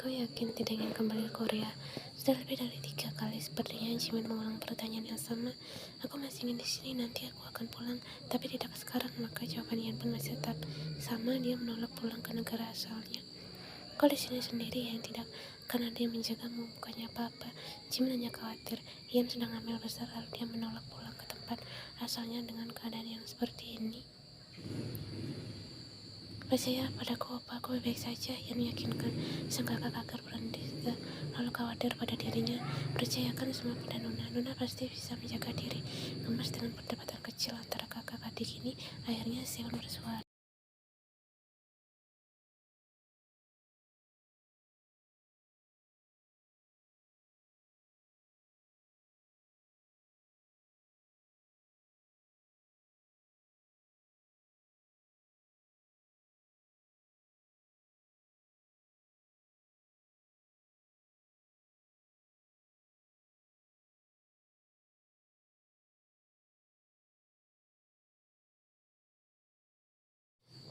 Kau yakin tidak ingin kembali ke Korea? Sudah lebih dari 3 kali sepertinya Jimin mengulang pertanyaan yang sama. Aku masih ingin di sini, nanti aku akan pulang, tapi tidak sekarang. Maka jawaban Ian pun masih tetap sama, dia menolak pulang ke negara asalnya. Kau di sini sendiri ya? Tidak, karena dia menjagamu, bukannya apa-apa. Jimin hanya khawatir. Ian sedang hamil besar, lalu dia menolak pulang ke tempat asalnya dengan keadaan yang seperti ini. Percaya padaku, opa, aku baik saja. Ian meyakinkan sang kakak agar berhenti, lalu khawatir pada dirinya. Percayakan semua pada Nuna. Nuna pasti bisa menjaga diri. Gemas dengan perdebatan kecil antara kakak adik ini, akhirnya Seon bersuara.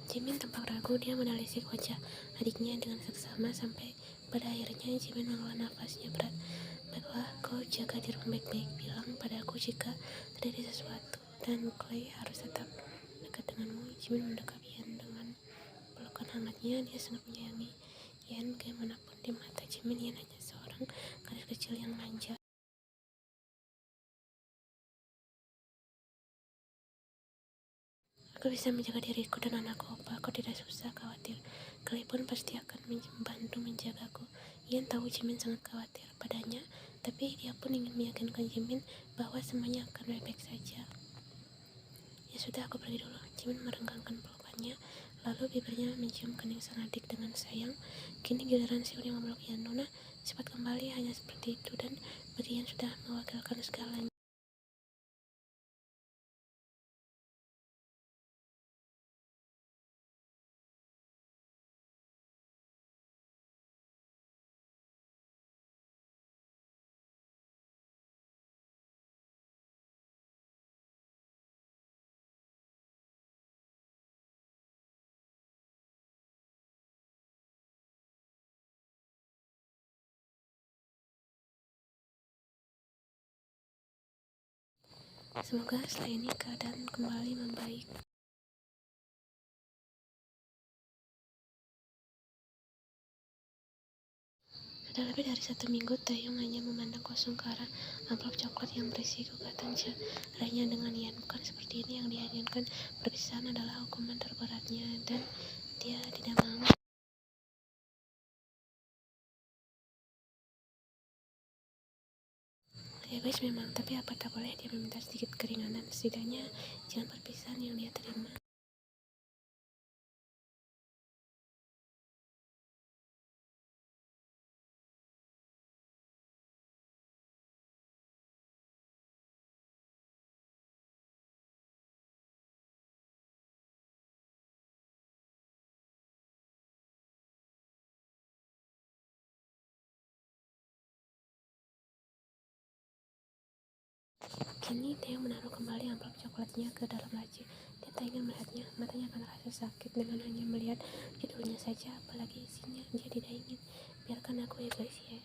Jimin tampak ragu, dia menelisik wajah adiknya dengan seksama sampai pada akhirnya Jimin mengelola nafasnya berat. Baiklah, kau jaga dirimu baik-baik. Bilang padaku jika terjadi sesuatu, dan Clay harus tetap dekat denganmu. Jimin mendekap Ian dengan pelukan hangatnya. Dia sangat menyayangi Ian. Bagaimanapun di mata Jimin, Ian hanya seorang gadis kecil yang manja. Aku bisa menjaga diriku dan anakku, opa. Aku tidak susah khawatir. Clay pun pasti akan membantu menjagaku. Ian tahu Jimin sangat khawatir padanya, tapi dia pun ingin meyakinkan Jimin bahwa semuanya akan baik-baik saja. Ya sudah, aku pergi dulu. Jimin merenggangkan pelukannya, lalu bibirnya mencium kening sang adik dengan sayang. Kini giliran Seon yang memeluk Ian. Nona, cepat kembali, hanya seperti itu, dan bagi Ian sudah mewakilkan segalanya. Semoga setelah ini keadaan kembali membaik. Sudah lebih dari 1 minggu, Taeyong hanya memandang kosong ke arah amplop coklat yang berisi gugatan cerainya dengan Ian. Bukan seperti ini yang dia inginkan. Perpisahan adalah hukuman terberatnya, dan dia tidak mau. Egois memang, tapi apa tak boleh dia meminta sedikit keringanan. Setidaknya jangan perpisahan yang dia terima. Kini Taeyong menaruh kembali amplop coklatnya ke dalam laci. Dia tak ingin melihatnya, matanya akan rasa sakit dengan hanya melihat judulnya saja, apalagi isinya. Dia tidak ingin. Biarkan aku egois ya.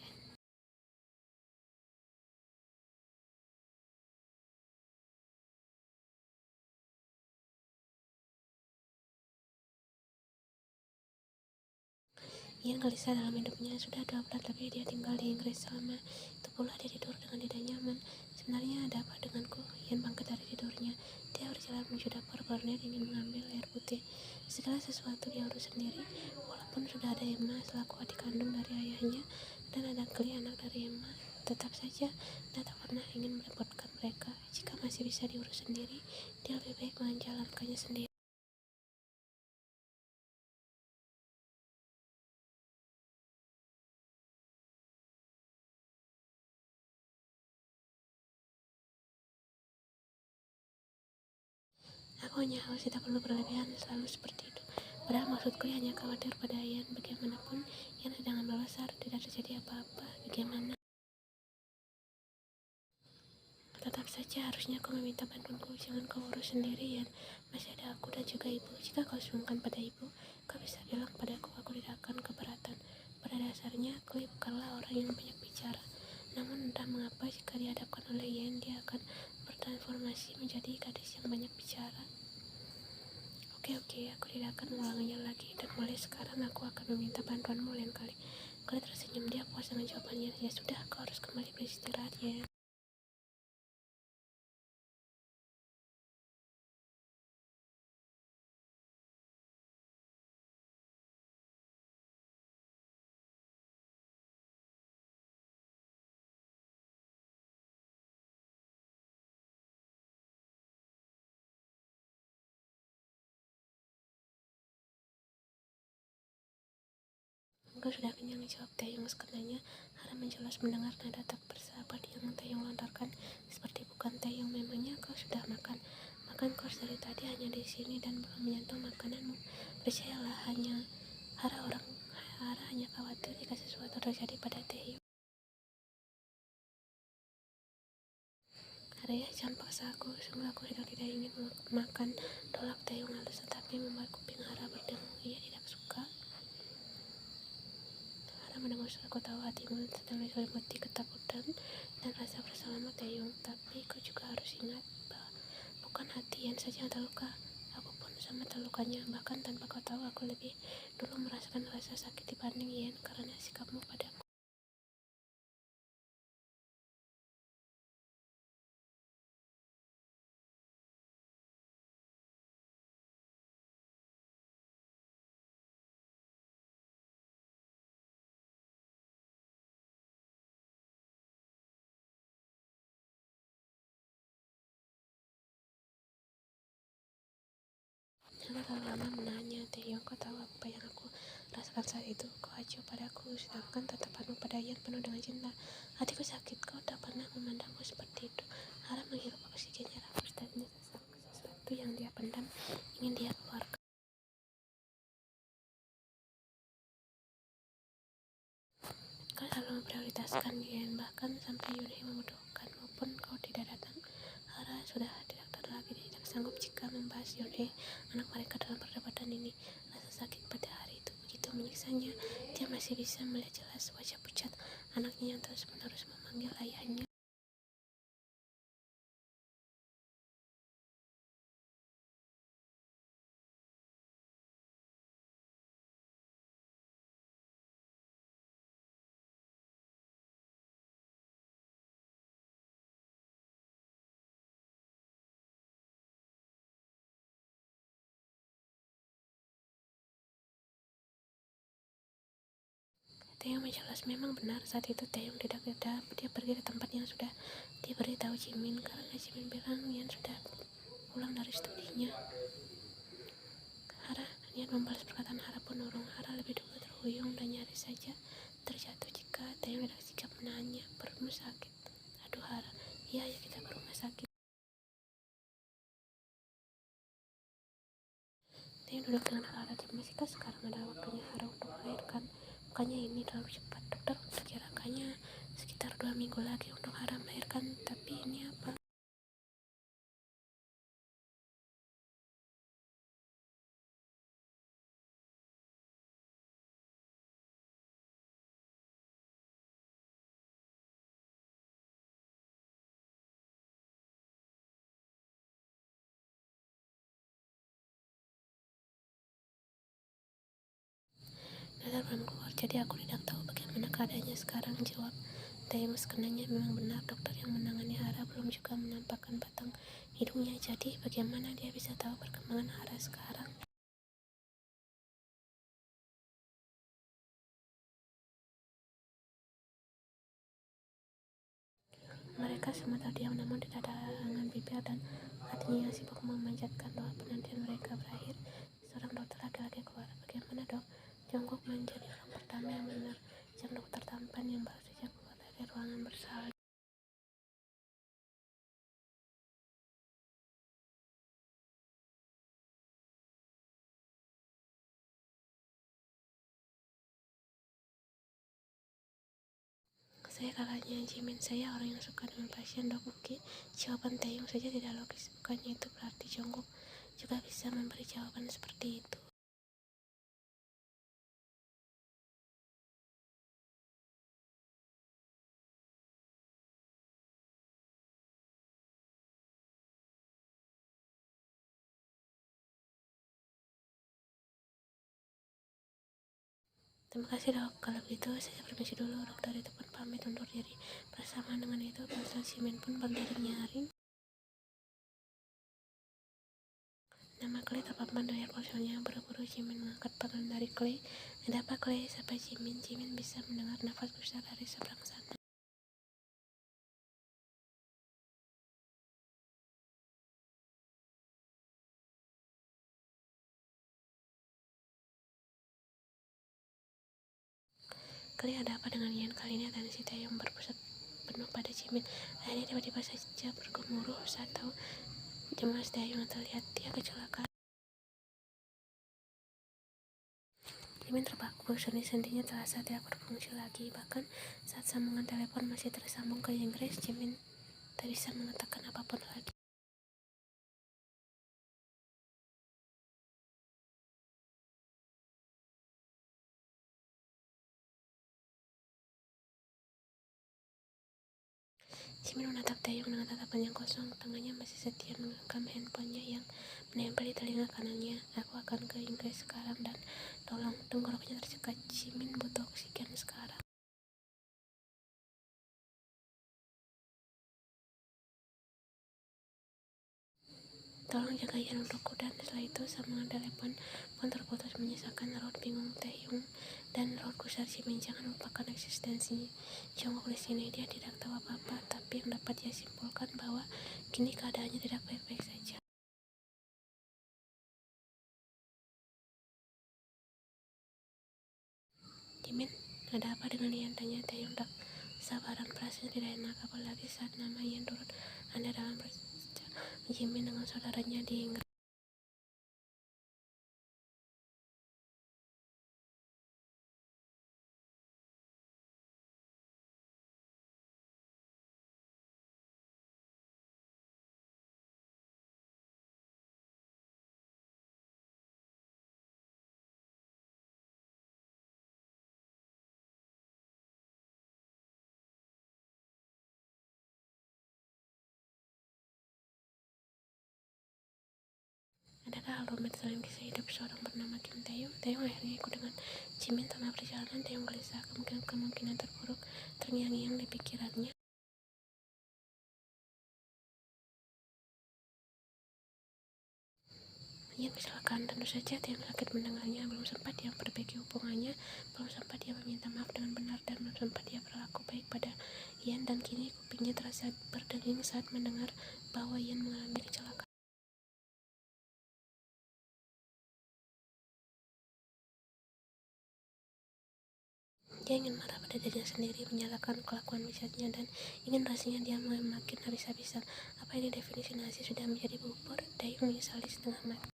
Ian gelisah dalam hidupnya. Sudah 2 bulan lebih dia tinggal di Inggris. Selama itu pula dia tidur dengan tidak nyaman. Sebenarnya ada apa denganku? Ian bangkit dari tidurnya. Dia berjalan menuju dapur. Barnett ingin mengambil air putih. Segala sesuatu dia urus sendiri. Walaupun sudah ada Emma selaku adik kandung dari ayahnya, dan ada Clay anak dari Emma, tetap saja dia tak pernah ingin merepotkan mereka. Jika masih bisa diurus sendiri, dia lebih baik menjalankannya sendiri. Aku hanya harus tidak perlu berlebihan selalu seperti itu. Padahal maksudku hanya khawatir pada Ian. Bagaimanapun Ian sedang ambil besar, tidak terjadi apa-apa. Bagaimana? Tetap saja harusnya kau meminta bantuanku. Jangan kau urus sendiri, Ian. Masih ada aku dan juga ibu. Jika kau sungkan pada ibu, kau bisa bilang padaku. Aku tidak akan keberatan. Pada Pada dasarnya, Chloe bukanlah orang yang banyak bicara. Namun entah mengapa jika dihadapkan oleh Yen, dia akan bertransformasi menjadi gadis yang banyak bicara. Oke, aku tidak akan mengulanginya lagi, dan mulai sekarang aku akan meminta bantuanmu lain kali. Chloe tersenyum, dia puas dengan jawabannya. Ya sudah, kau harus kembali beristirahat ya. Engkau sudah kenyang, jawab Taeyong sekenanya. Hara menjelas mendengar nada tak bersahabat yang Taeyong lontarkan. Seperti bukan Taeyong, memangnya kau sudah makan? Makan kau dari tadi hanya di sini dan belum menyentuh makananmu. Percayalah, Hara hanya khawatir jika sesuatu terjadi pada Taeyong. Hara, jangan paksa aku, sungguh aku sedang tidak ingin makan, tolak Taeyong halus, tetapi membuat kuping Hara berdengung. Ia tidak suka. Mendengar aku tahu hatimu sedang diselimuti ketakutan dan rasa bersamamu Taeyong, tapi kau juga harus ingat bahwa bukan hati yang saja yang terluka, aku pun sama terlukanya. Bahkan tanpa kau tahu, aku lebih dulu merasakan rasa sakit dibanding Yen karena sikapmu padaku. Aku terlalu lama menahannya, Taeyong. Kau tahu apa yang aku rasakan saat itu? Kau acuh padaku, sedangkan tatapanmu pada Yen penuh dengan cinta. Hatiku sakit, kau tak pernah memandangku seperti itu. Hara menghirup oksigennya rakus dan sesak. Sesuatu yang dia pendam ingin dia keluarkan. Kau selalu memprioritaskan Yen, bahkan sampai Yunhei membutuhkanmu pun kau tidak datang. Hara sudah tidak sanggup jika membahas Yunhei, anak mereka dalam perdebatan ini. Rasa sakit pada hari itu begitu menyiksanya. Dia masih bisa melihat jelas wajah pucat anaknya yang terus-menerus memanggil ayahnya. Taeyong menjelas memang benar saat itu Taeyong tidak ada. Dia pergi ke tempat yang sudah diberitahu Jimin karena Jimin bilang Yan sudah pulang dari studinya. Niat membalas perkataan Hara pun urung. Hara lebih dulu terhuyung dan nyaris saja terjatuh jika Taeyong tidak sikap menahannya. Perutmu sakit. Aduh Hara, iya ayo kita ke rumah sakit. Taeyong duduk dengan Hara. Masihkah sekarang ada waktunya Hara untuk melahirkan? Bukannya ini terlalu cepat. Dokter memperkirakannya sekitar 2 minggu lagi untuk Hara melahirkan. Tapi ini apa? Nazar belum keluar, jadi aku tidak tahu bagaimana keadaannya sekarang, jawab Taeyong sekenanya. Memang benar, dokter yang menangani Hara belum juga menampakkan batang hidungnya, jadi bagaimana dia bisa tahu perkembangan Hara sekarang? Mereka semua terdiam, namun tidak ada angan bibir dan hatinya yang sibuk memanjatkan doa penantian mereka berakhir. Seorang dokter laki-laki keluar. Bagaimana dok? Jongkok menjadi orang pertama yang mendengar sang dokter tampan yang baru saja keluar dari ruangan bersalin. Saya kakaknya Jimin, saya orang yang suka dengan pasien dok. Mungkin jawaban Taeyong saja tidak logis, bukannya itu berarti Jongkok juga bisa memberi jawaban seperti itu. Terima kasih dok, kalau begitu saya permisi dulu. Dokter itu pun pamit undur diri. Bersamaan dengan itu, ponsel Jimin pun berdiri nyaring. Nama Clay terpampang dari ponselnya. Buru-buru Jimin mengangkat tangan dari Clay. Ada apa Clay? Sapa Jimin. Jimin bisa mendengar nafas besar dari seberang sana. Clay, ada apa dengan Yan? Kali ini atensi Taeyong berpusat penuh pada Jimin. Akhirnya tiba-tiba saja bergemuruh saat tahu cemas Taeyong terlihat dia kecelakaan. Jimin terpaku, sendi-sendinya terasa tidak berfungsi lagi. Bahkan saat sambungan telepon masih tersambung ke Inggris, Jimin tak bisa mengatakan apapun lagi. Jimin menatap Taeyong dengan tatapan yang kosong. Tangannya masih setia menggenggam handphonenya yang menempel di telinga kanannya. Aku akan ke Inggris sekarang dan tolong. Tenggorokannya tercekat. Jimin butuh oksigen sekarang. Tolong jaga Yan untukku. Dan setelah itu sambungan telepon pun terputus, menyisakan raut bingung Taeyong dan raut gusar Jimin. Jangan lupakan eksistensi Jungkook di sini. Dia tidak tahu apa-apa, tapi yang dapat dia simpulkan bahwa kini keadaannya tidak baik-baik saja. Jimin, ada apa dengan Yan? Tanya Taeyong tak sabaran. Perasaan tidak enak, apalagi saat nama Yan turut anda dalam Jimin dengan saudaranya di Inggris. Adakah hal rumit selain kisah hidup seorang bernama Kim Taeyong? Taeyong akhirnya ikut dengan Jimin tengah perjalanan. Taeyong gelisah, kemungkinan terburuk terngiang-ngiang di pikirannya. Yan kecelakaan, tentu saja Taeyong sakit mendengarnya. Belum sempat dia memperbaiki hubungannya, belum sempat dia meminta maaf dengan benar, dan belum sempat dia berlaku baik pada Yan. Dan kini kupingnya terasa berdenging saat mendengar bahwa Yan mengalami kecelakaan. Dia ingin marah pada dirinya sendiri, menyalahkan kelakuan wisatnya, dan ingin rasanya dia makin habis-habisan. Apa ini definisi nasi sudah menjadi bubur? Taeyong menyesali setengah mati.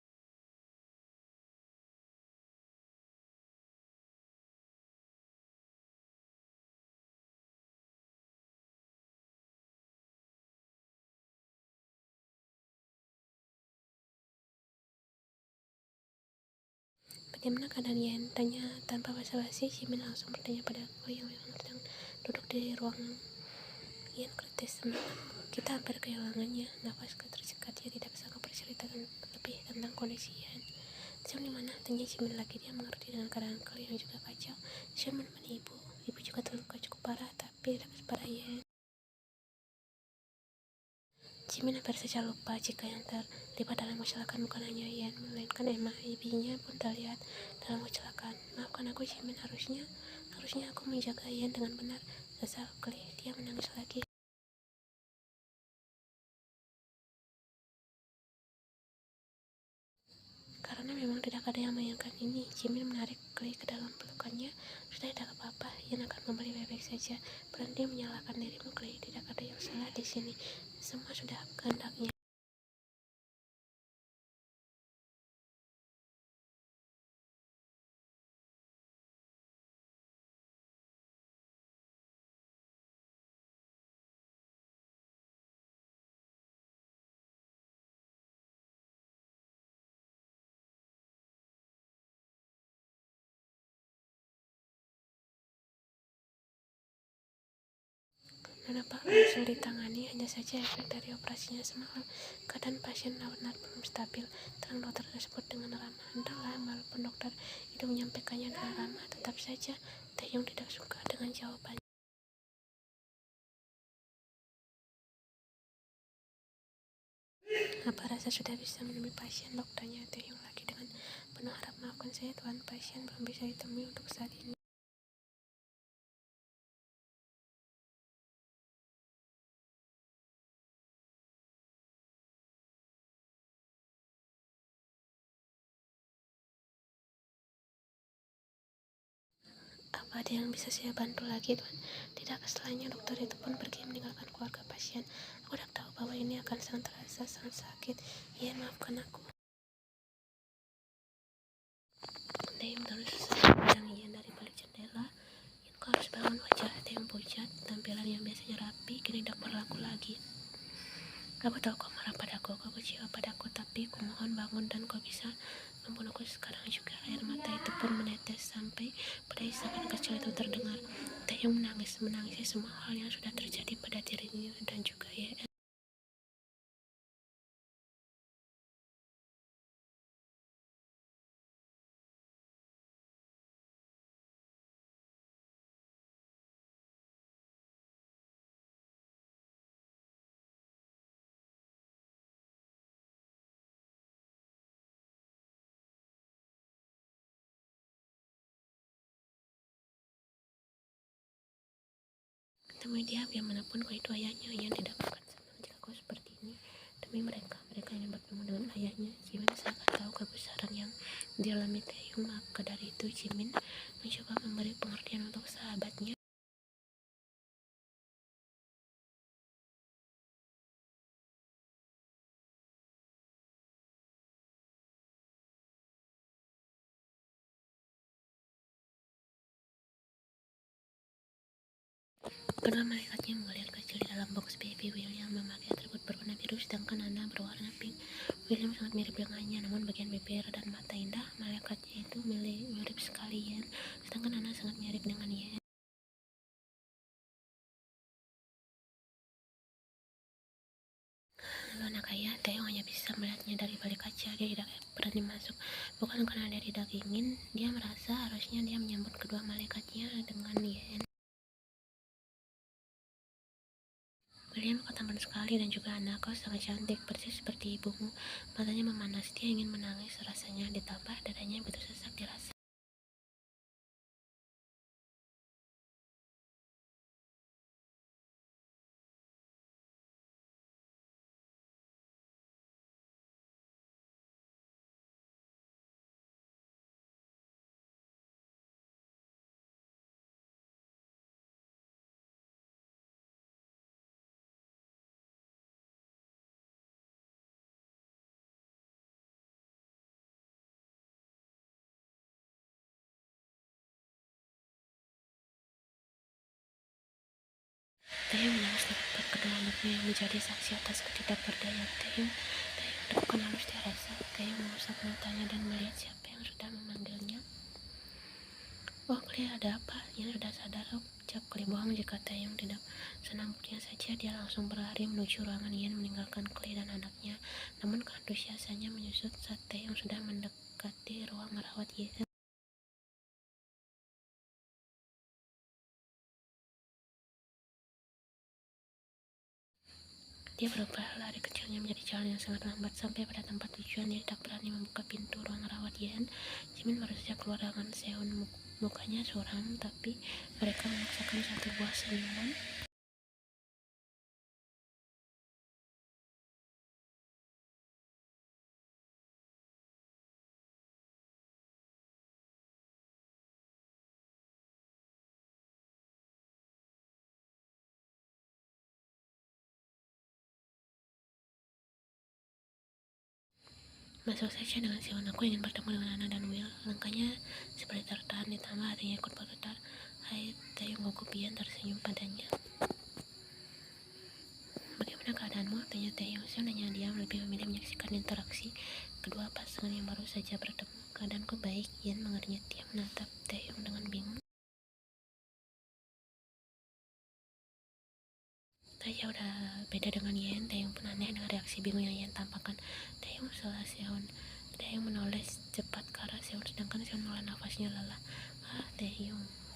Bagaimana keadaan Yan? Tanya tanpa basa-basi. Jimin langsung bertanya pada Chloe yang memang sedang duduk di ruang. Yan kritis, tenang. Kita hampir kehilangannya. Nafas tercekat. Dia tidak sanggup bercerita lebih tentang kondisi Yan. Sean di mana? Tanya Jimin lagi. Dia mengerti dengan keadaan Chloe yang juga kacau. Sean menemani ibu. Ibu juga terluka cukup parah, tapi tidak separah Yan. Jimin hampir saja lupa jika yang terlibat dalam kecelakaan bukan hanya Yan, melainkan Emma. Ibunya pun terlihat dalam kecelakaan. Maafkan aku Jimin, harusnya aku menjaga Yan dengan benar. Sesal Clay, dia menangis lagi. Karena memang tidak ada yang menyangka ini. Jimin menarik Clay ke dalam pelukannya. Sudah, tidak apa-apa, Yan akan kembali baik-baik saja. Berhenti menyalahkan dirimu Clay, tidak ada yang salah di sini. Semua sudah kehendaknya. Kenapa sulit ditangani? Hanya saja efek dari operasinya semalam. Keadaan pasien benar-benar belum stabil, terang dokter tersebut dengan ramah. Entahlah, walaupun dokter itu menyampaikannya dengan ramah, tetap saja Taehyung tidak suka dengan jawabannya. Apa rasa sudah bisa menemui pasien, dok? Tanya Taehyung lagi dengan penuh harap. Maafkan saya, Tuan, pasien belum bisa ditemui untuk saat ini. Apa ada yang bisa saya bantu lagi, Tuan? Tidak, setelahnya dokter itu pun pergi meninggalkan keluarga pasien. Aku tidak tahu bahwa ini akan sangat terasa sangat sakit. Iya, maafkan aku. Taehyung terus memandang Ian dari balik jendela. Ian, kau harus bangun. Wajah Taehyung pucat. Tampilan yang biasanya rapi kini tidak berlaku lagi. Aku tahu kau marah padaku, kau kecewa padaku, tapi kumohon bangun dan kau bisa membunuhku sekarang juga. Air mata itu pun menetes sampai pada isakan kecil itu terdengar. Taehyung menangisi semua hal yang sudah terjadi pada dirinya dan juga Yeon. Temui dia bagaimanapun kau itu ayahnya. Ian tidak akan senang jika kau seperti ini. Demi mereka ingin bertemu dengan ayahnya. Jimin seakan tahu kebesaran yang dialami Taehyung. Maka dari itu Jimin mencoba memberi pengertian untuk sahabatnya. Kedua malaikatnya mengalir kecil di dalam box baby. William memakai atribut berwarna biru, sedangkan Anna berwarna pink. William sangat mirip dengannya, namun bagian bibir dan mata indah malaikatnya itu mirip sekali Yen, sedangkan Anna sangat mirip dengan Yen. Lalu anak ayah, Taehyung hanya bisa melihatnya dari balik kaca. Dia tidak berani masuk, bukan karena dia tidak ingin. Dia merasa harusnya dia menyambut kedua malaikatnya dengan Yen. William, kau tampan sekali dan juga anak kau sangat cantik, persis seperti ibumu. Matanya memanas, dia ingin menangis rasanya, ditambah dadanya begitu sesak dirasa. Taehyung menangis lebat kedua anaknya yang menjadi saksi atas ketidakberdayaan Taehyung. Bukan halus dia rasa. Taehyung mengusap matanya dan melihat siapa yang sudah memanggilnya. Oh, Klee, ada apa? Yang sudah sadar, ucap Klee. Bohong jika Taehyung tidak senambutnya saja. Dia langsung berlari menuju ruangan Yen meninggalkan Klee dan anaknya. Namun keantusiasannya menyusut saat Taehyung sudah mendekati ruang merawat Yen. Dia berubah, lari kecilnya menjadi jalan yang sangat lambat. Sampai pada tempat tujuan, dia tidak berani membuka pintu ruang rawat Yen. Jimin baru saja keluar dengan Seon. Mukanya suram, tapi mereka memaksakan satu buah senyuman. Masuk saja dengan Seon, aku ingin bertemu dengan Anna dan Will. Langkahnya seperti tertahan, ditambah hatinya ikut bergetar. Hai, Taehyung gugup. Yen tersenyum padanya. Bagaimana keadaanmu? Tanya Taehyung. Seon hanya diam, lebih memilih menyaksikan interaksi kedua pasangan yang baru saja bertemu. Keadaanku baik. Yen mengernyit. Dia menatap Taehyung dengan bingung. saja udah beda dengan Yen. Taeyong pun aneh dengan reaksi bingung yang Yen tampakkan. Taeyong salah Seon. Taeyong menoleh cepat ke arah Seon sedangkan Seon mengolah nafasnya lelah. Taeyong.